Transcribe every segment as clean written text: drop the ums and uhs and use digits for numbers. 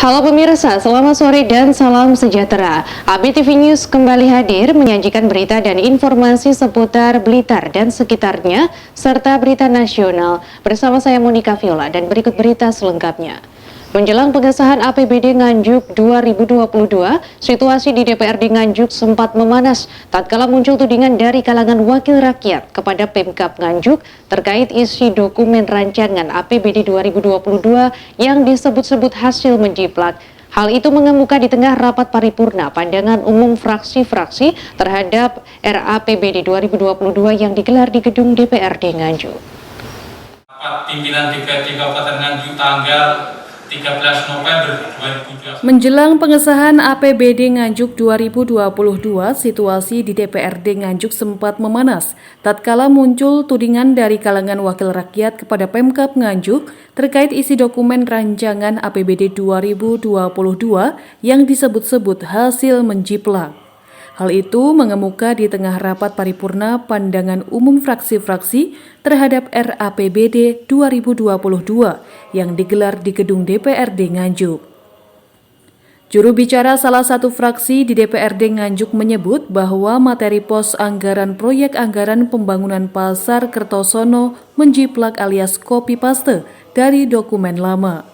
Halo pemirsa, selamat sore dan salam sejahtera. ABTV News kembali hadir menyajikan berita dan informasi seputar Blitar dan sekitarnya, serta berita nasional. Bersama saya Monica Viola dan berikut berita selengkapnya. Menjelang pengesahan APBD Nganjuk 2022, situasi di DPRD Nganjuk sempat memanas tatkala muncul tudingan dari kalangan wakil rakyat kepada Pemkab Nganjuk terkait isi dokumen rancangan APBD 2022 yang disebut-sebut hasil menjiplak. Hal itu mengemuka di tengah rapat paripurna pandangan umum fraksi-fraksi terhadap RAPBD 2022 yang digelar di gedung DPRD Nganjuk. Pimpinan DPRD Kabupaten Nganjuk tanggal 13 November 2020. Menjelang pengesahan APBD Nganjuk 2022, situasi di DPRD Nganjuk sempat memanas tatkala muncul tudingan dari kalangan wakil rakyat kepada Pemkab Nganjuk terkait isi dokumen rancangan APBD 2022 yang disebut-sebut hasil menjiplak. Hal itu mengemuka di tengah rapat paripurna pandangan umum fraksi-fraksi terhadap RAPBD 2022 yang digelar di gedung DPRD Nganjuk. Juru bicara salah satu fraksi di DPRD Nganjuk menyebut bahwa materi pos anggaran proyek anggaran pembangunan Pasar Kertosono menjiplak alias copy paste dari dokumen lama.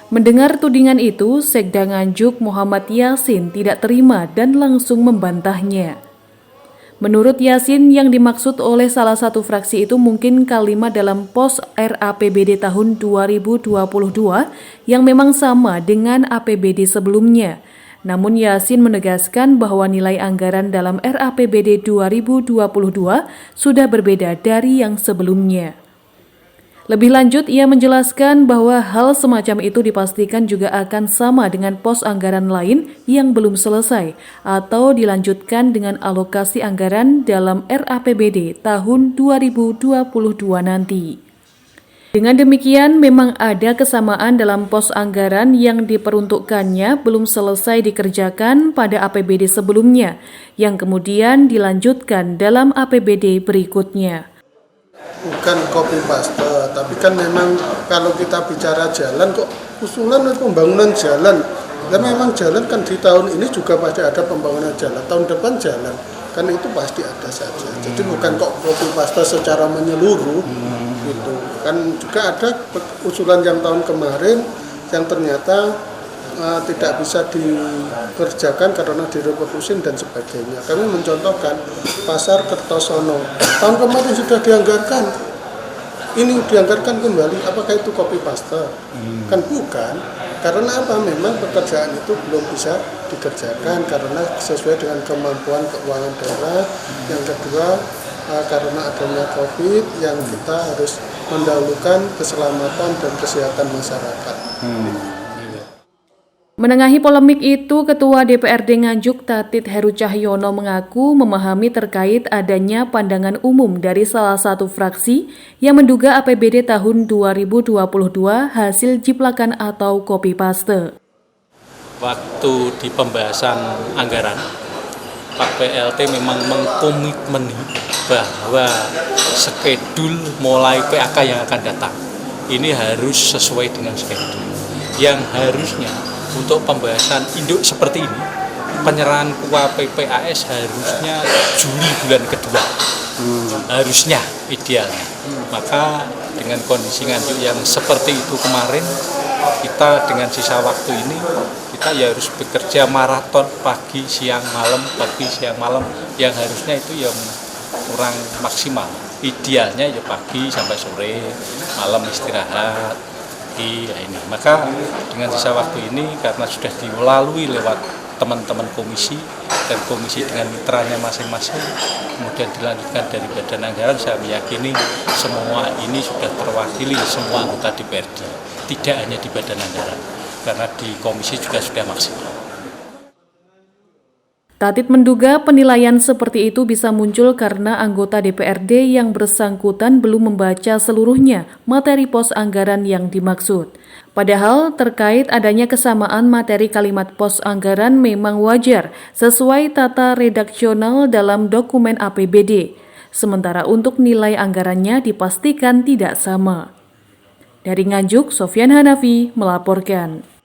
Mendengar tudingan itu, Sekda Nganjuk Muhammad Yasin tidak terima dan langsung membantahnya. Menurut Yasin, yang dimaksud oleh salah satu fraksi itu mungkin kalimat dalam pos RAPBD tahun 2022 yang memang sama dengan APBD sebelumnya. Namun Yasin menegaskan bahwa nilai anggaran dalam RAPBD 2022 sudah berbeda dari yang sebelumnya. Lebih lanjut, ia menjelaskan bahwa hal semacam itu dipastikan juga akan sama dengan pos anggaran lain yang belum selesai atau dilanjutkan dengan alokasi anggaran dalam RAPBD tahun 2022 nanti. Dengan demikian, memang ada kesamaan dalam pos anggaran yang diperuntukkannya belum selesai dikerjakan pada APBD sebelumnya, yang kemudian dilanjutkan dalam APBD berikutnya. Bukan copy paste, tapi kan memang kalau kita bicara jalan kok usulan pembangunan jalan. Dan memang jalan kan di tahun ini juga pasti ada pembangunan jalan, tahun depan jalan, kan itu pasti ada saja. Jadi bukan kok copy paste secara menyeluruh gitu. Kan juga ada usulan yang tahun kemarin yang ternyata tidak bisa dikerjakan karena direfokusin dan sebagainya. Kami mencontohkan Pasar Kertosono. Tahun kemarin sudah dianggarkan. Ini dianggarkan kembali. Apakah itu copy paste? Kan bukan. Karena apa? Memang pekerjaan itu belum bisa dikerjakan karena sesuai dengan kemampuan keuangan daerah. Yang kedua, karena adanya COVID yang kita harus mendahulukan keselamatan dan kesehatan masyarakat. Menengahi polemik itu, Ketua DPRD Nganjuk Tatit Heru Cahyono mengaku memahami terkait adanya pandangan umum dari salah satu fraksi yang menduga APBD tahun 2022 hasil jiplakan atau copy paste. Waktu di pembahasan anggaran, Pak PLT memang mengkomitmen bahwa skedul mulai PAK yang akan datang ini harus sesuai dengan skedul yang harusnya. Untuk pembahasan induk seperti ini, penyerahan PPAS harusnya Juli bulan kedua, harusnya idealnya. Maka dengan kondisi Nganjuk yang seperti itu kemarin, kita dengan sisa waktu ini, kita ya harus bekerja maraton pagi, siang, malam, yang harusnya itu yang kurang maksimal. Idealnya ya pagi sampai sore, malam istirahat. Ini. Maka dengan sisa waktu ini karena sudah dilalui lewat teman-teman komisi dan komisi dengan mitranya masing-masing, kemudian dilanjutkan dari badan anggaran, saya meyakini semua ini sudah terwakili semua anggota DPRD, tidak hanya di badan anggaran, karena di komisi juga sudah maksimal. Tatit menduga penilaian seperti itu bisa muncul karena anggota DPRD yang bersangkutan belum membaca seluruhnya materi pos anggaran yang dimaksud. Padahal terkait adanya kesamaan materi kalimat pos anggaran memang wajar sesuai tata redaksional dalam dokumen APBD. Sementara untuk nilai anggarannya dipastikan tidak sama. Dari Nganjuk, Sofyan Hanafi melaporkan.